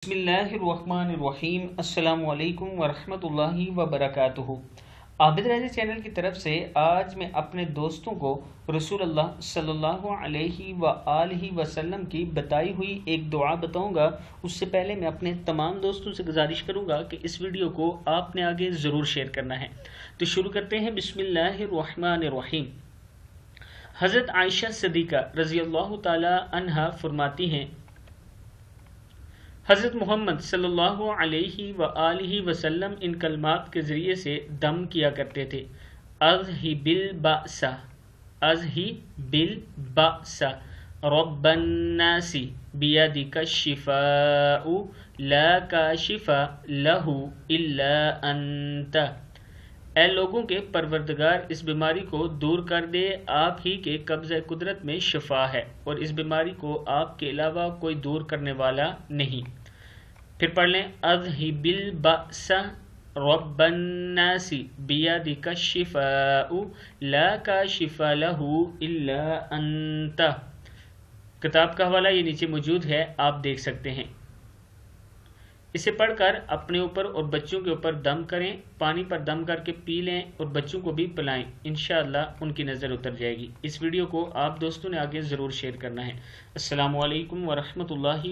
بسم اللہ الرحمن الرحیم۔ السلام علیکم ورحمۃ اللہ وبرکاتہ۔ عابد رضی چینل کی طرف سے آج میں اپنے دوستوں کو رسول اللہ صلی اللہ علیہ وآلہ وسلم کی بتائی ہوئی ایک دعا بتاؤں گا۔ اس سے پہلے میں اپنے تمام دوستوں سے گزارش کروں گا کہ اس ویڈیو کو آپ نے آگے ضرور شیئر کرنا ہے۔ تو شروع کرتے ہیں۔ بسم اللہ الرحمن الرحیم۔ حضرت عائشہ صدیقہ رضی اللہ تعالی عنہا فرماتی ہیں، حضرت محمد صلی اللہ علیہ وآلہ وسلم ان کلمات کے ذریعے سے دم کیا کرتے تھے: اذہب البأس، اذہب البأس، رب الناس بیدک الشفاء لا کاشف لہ الا انت۔ اے لوگوں کے پروردگار، اس بیماری کو دور کر دے، آپ ہی کے قبضہ قدرت میں شفا ہے اور اس بیماری کو آپ کے علاوہ کوئی دور کرنے والا نہیں۔ پھر پڑھ لیں: اذہب البأس رب الناس بیدک الشفاء لا کاشف لہ الا انت۔ کتاب کا حوالہ یہ نیچے موجود ہے، آپ دیکھ سکتے ہیں۔ اسے پڑھ کر اپنے اوپر اور بچوں کے اوپر دم کریں، پانی پر دم کر کے پی لیں اور بچوں کو بھی پلائیں، انشاءاللہ ان کی نظر اتر جائے گی۔ اس ویڈیو کو آپ دوستوں نے آگے ضرور شیئر کرنا ہے۔ السلام علیکم ورحمۃ اللہ